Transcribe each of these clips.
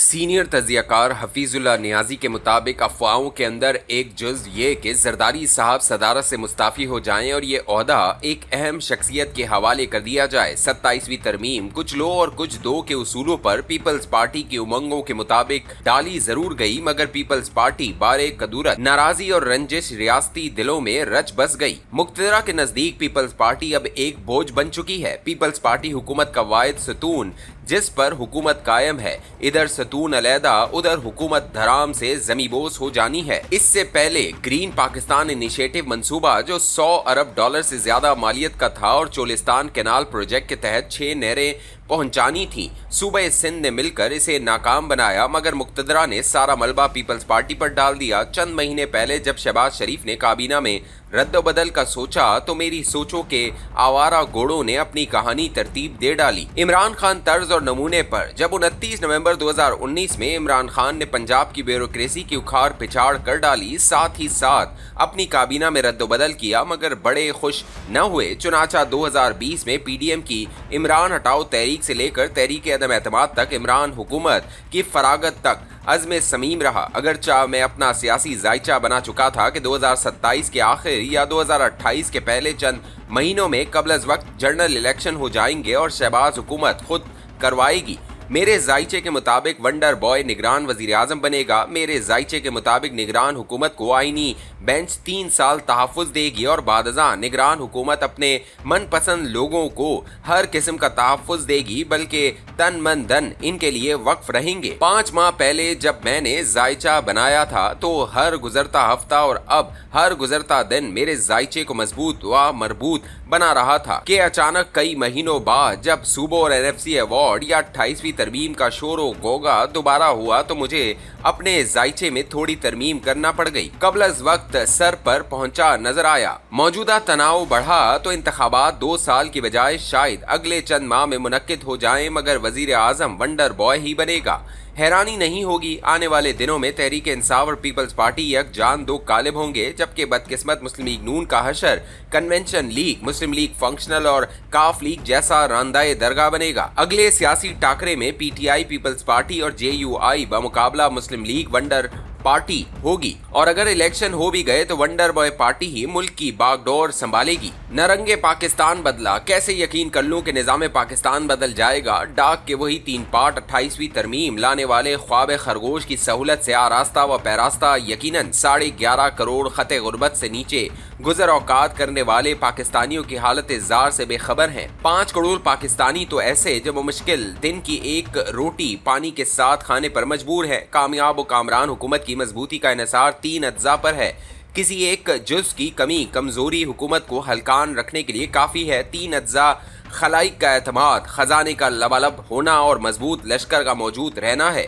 Senior तजियाकार Hafizullah Niazi के मुताबिक अफवाहों के अंदर एक जुज ये कि जरदारी साहब सदारत से मुस्ताफ़ी हो जाएं और ये ओहदा एक अहम शख्सियत के हवाले कर दिया जाए। 27वीं तरमीम कुछ लो और कुछ दो के उसूलों पर पीपल्स पार्टी की उमंगों के मुताबिक डाली जरूर गई, मगर पीपल्स पार्टी बारे कदूरत नाराजी और रंजिश रियासती दिलों में रच बस गई। मुक्तदरा के नजदीक पीपल्स पार्टी अब एक बोझ बन चुकी है। पीपल्स पार्टी हुकूमत का वाहिद सतून जिस पर हुकूमत कायम है, इधर सतून अलहदा उधर हुकूमत धराम से जमीबोस हो जानी है। इससे पहले ग्रीन पाकिस्तान इनिशिएटिव मंसूबा जो 100 अरब डॉलर से ज्यादा मालियत का था और चोलिस्तान कैनाल प्रोजेक्ट के तहत 6 नहरें पहुंचानी थी, सूबे सिंध ने मिलकर इसे नाकाम बनाया, मगर मुक्तदरा ने सारा मलबा पीपल्स पार्टी पर डाल दिया। चंद महीने पहले जब शहबाज शरीफ ने काबीना में रद्द-बदल का सोचा तो मेरी सोचों के आवारा घोड़ों ने अपनी कहानी तरतीब दे डाली। इमरान खान तर्ज और नमूने पर जब 29 नवंबर 2019 में इमरान खान ने पंजाब की ब्यूरोक्रेसी की उखाड़ पिछाड़ कर डाली, साथ ही साथ अपनी काबीना में रद्द-बदल किया, मगर बड़े खुश न हुए। चुनाचा 2020 में पीडीएम की इमरान हटाओ तहरीक से लेकर तहरीक अदम एतमाद तक, इमरान हुकूमत की फरागत तक अज़्म समीम रहा। अगरचा मैं अपना सियासी जायचा बना चुका था कि 2027 के आखिर या 2028 के पहले चंद महीनों में कबल अज़ वक्त जनरल इलेक्शन हो जाएंगे और शहबाज हुकूमत खुद करवाएगी। मेरे जायचे के मुताबिक वंडर बॉय निगरान वजीर आजम बनेगा। मेरे जायचे के मुताबिक निगरान हुकूमत को आईनी बेंच 3 साल तहफ़्फ़ुज़ देगी और बादज़ा निगरान हुकूमत अपने मनपसंद लोगों को हर किस्म का तहफ़्फ़ुज़ देगी, बल्कि तन मन धन इनके लिए वक्फ रहेंगे। 5 माह पहले जब मैंने जायचा बनाया था तो हर गुजरता हफ्ता और अब हर गुजरता दिन मेरे जायचे को मजबूत व मरबूत बना रहा था कि अचानक कई महीनों बाद जब सूबों और एनएफसी अवार्ड या 28वीं तरमीम का शोरो गोगा दोबारा हुआ तो मुझे अपने जायचे में थोड़ी तरमीम करना पड़ गई। कबल अज़ वक्त सर पर पहुंचा नजर आया। मौजूदा तनाव बढ़ा तो इंतखाबात 2 साल की बजाय शायद अगले चंद माह में मुनक्किद हो जाएं, मगर वजीर आजम वंडर बॉय ही बनेगा। हैरानी नहीं होगी, आने वाले दिनों में तहरीक इंसाफ और पीपल्स पार्टी यकजान दो कालिब होंगे, जबकि बदकिस्मत मुस्लिम लीग नून का हशर कन्वेंशन लीग, मुस्लिम लीग फंक्शनल और काफ लीग जैसा रांदाए दरगाह बनेगा। अगले सियासी टाकरे में पीटीआई, पीपल्स पार्टी और जेयूआई बमुकाबला मुस्लिम लीग वंडर पार्टी होगी, और अगर इलेक्शन हो भी गए तो वंडर बॉय पार्टी ही मुल्क की बागडोर संभालेगी। नरंगे पाकिस्तान बदला, कैसे यकीन कर लूं कि निजाम पाकिस्तान बदल जाएगा। डाक के वही 3 पार्ट 28वीं तरमीम लाने वाले ख्वाब खरगोश की सहूलत से आरास्ता व पैरास्ता यकीनन 11.5 करोड़ खते गुर्बत से नीचे गुजर औकात करने वाले पाकिस्तानियों की हालत जार से बेखबर हैं। 5 करोड़ पाकिस्तानी तो ऐसे जो मुश्किल दिन की एक रोटी पानी के साथ खाने पर मजबूर है। कामयाब व कामरान हुकूमत की मजबूती का इन्हिसार 3 अज्जा पर है। किसी एक जुज की कमी कमजोरी हुकूमत को हलकान रखने के लिए काफ़ी है। 3 अज्जा खलाइक का एतमाद, खजाने का लबालब होना और मजबूत लश्कर का मौजूद रहना है।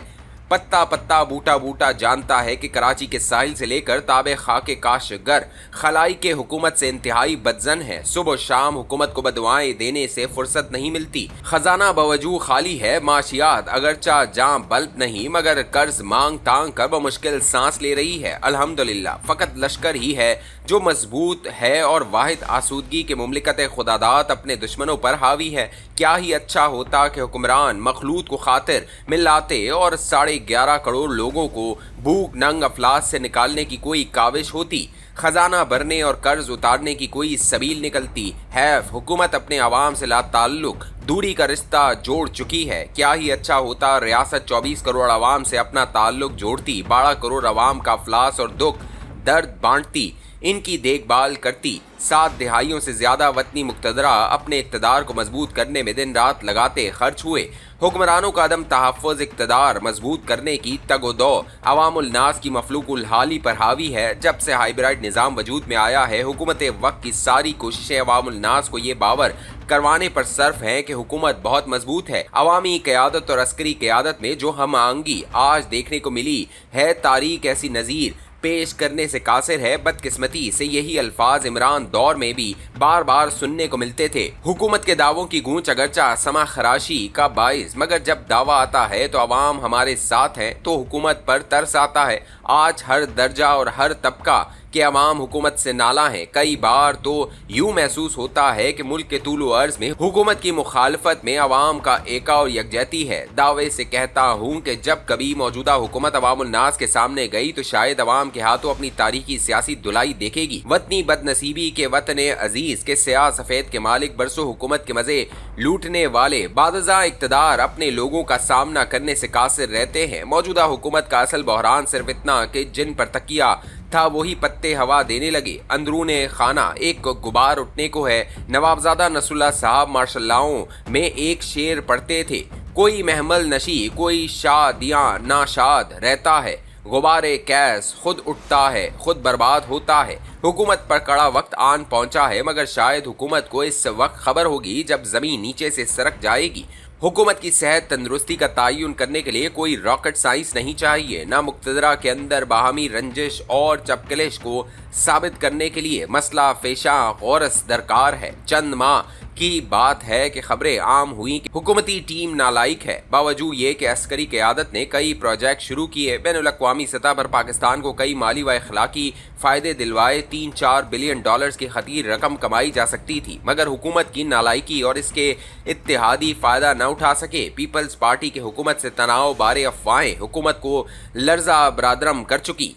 पत्ता पत्ता बूटा बूटा जानता है कि कराची के साहिल से लेकर ताबे खाके काशगर खलाई के हुकूमत से इंतहाई बदजन है। सुबह शाम हुकूमत को बदवाएं देने से फुर्सत नहीं मिलती। खजाना बवजू खाली है। माशियात अगरचा जाम बल्ब नहीं, मगर कर्ज मांग तांग कर बमुश्किल सांस ले रही है। अल्हम्दुलिल्लाह फकत लश्कर ही है जो मजबूत है और वाहिद आसूदगी के मुमलिकत खुदादात अपने दुश्मनों पर हावी है। क्या ही अच्छा होता कि हुक्मरान मखलूत को खातिर मिलाते और 11.5 करोड़ लोगों को भूख नंग अफलास से निकालने की कोई काविश होती। खजाना भरने और कर्ज उतारने की कोई सबील निकलती। हैफ हुकूमत अपने आवाम से ला ताल्लुक दूरी का रिश्ता जोड़ चुकी है। क्या ही अच्छा होता रियासत 24 करोड़ आवाम से अपना ताल्लुक जोड़ती, 12 करोड़ आवाम का अफलास और दुख दर्द बांटती, इनकी देखभाल करती। 7 दिहाइयों से ज्यादा वतनी मुक्तदरा अपने इक़्तिदार को मजबूत करने में दिन रात लगाते खर्च हुए। हुक्मरानों का अदम तहफ़्फ़ुज़ इक़्तिदार मजबूत करने की तगोदो अवामुल नास की मफलूकुल हाली पर हावी है। जब से हाइब्रिड निज़ाम वजूद में आया है, हुकूमत वक्त की सारी कोशिशें अवामुल नास को ये बावर करवाने पर सर्फ हैं कि हुकूमत बहुत मजबूत है। अवामी क़यादत और अस्करी क़यादत में जो हम आंगी आज देखने को मिली है, तारीख ऐसी नज़ीर पेश करने से कासिर है। बदकिस्मती से यही अल्फाज इमरान दौर में भी बार बार सुनने को मिलते थे। हुकूमत के दावों की गूंज अगरचा समा खराशी का बाइस, मगर जब दावा आता है तो अवाम हमारे साथ है तो हुकूमत पर तरस आता है। आज हर दर्जा और हर तबका کہ عوام حکومت سے نالا ہیں۔ کئی بار تو یوں محسوس ہوتا ہے کہ ملک کے طول و عرض میں حکومت کی مخالفت میں عوام کا ایکا اور یکجہتی ہے۔ دعوے سے کہتا ہوں کہ جب کبھی موجودہ حکومت عوام الناس کے سامنے گئی تو شاید عوام کے ہاتھوں اپنی تاریخی سیاسی دلائی دیکھے گی۔ وطنی بد نصیبی کے وطن عزیز کے سیاہ سفید کے مالک برسوں حکومت کے مزے لوٹنے والے بعد ازاں اقتدار اپنے لوگوں کا سامنا کرنے سے قاصر رہتے ہیں۔ موجودہ حکومت کا اصل بحران صرف اتنا کہ جن پر تکیہ تھا وہی پتے ہوا دینے لگے۔ اندرون خانہ ایک غبار اٹھنے کو ہے۔ نوابزادہ نصر اللہ صاحب ماشاء اللہ میں ایک شعر پڑھتے تھے: کوئی محمل نشی کوئی شادیاں ناشاد رہتا ہے، غبار کیس خود اٹھتا ہے خود برباد ہوتا ہے۔ حکومت پر کڑا وقت آن پہنچا ہے، مگر شاید حکومت کو اس وقت خبر ہوگی جب زمین نیچے سے سرک جائے گی۔ حکومت کی صحت تندرستی کا تعین کرنے کے لیے کوئی راکٹ سائنس نہیں چاہیے، نہ مقتدرہ کے اندر باہمی رنجش اور چپکلش کو ثابت کرنے کے لیے مسئلہ فیشاں غورس درکار ہے۔ چند ماہ کی بات ہے کہ خبریں عام ہوئیں کہ حکومتی ٹیم نالائق ہے۔ باوجود یہ کہ عسکری قیادت نے کئی پروجیکٹ شروع کیے، بین الاقوامی سطح پر پاکستان کو کئی مالی و اخلاقی فائدے دلوائے، 3-4 بلین ڈالرز کی خطیر رقم کمائی جا سکتی تھی، مگر حکومت کی نالائکی اور اس کے اتحادی فائدہ نہ اٹھا سکے۔ پیپلز پارٹی کے حکومت سے تناؤ بارے افواہیں حکومت کو لرزہ برادرم کر چکی۔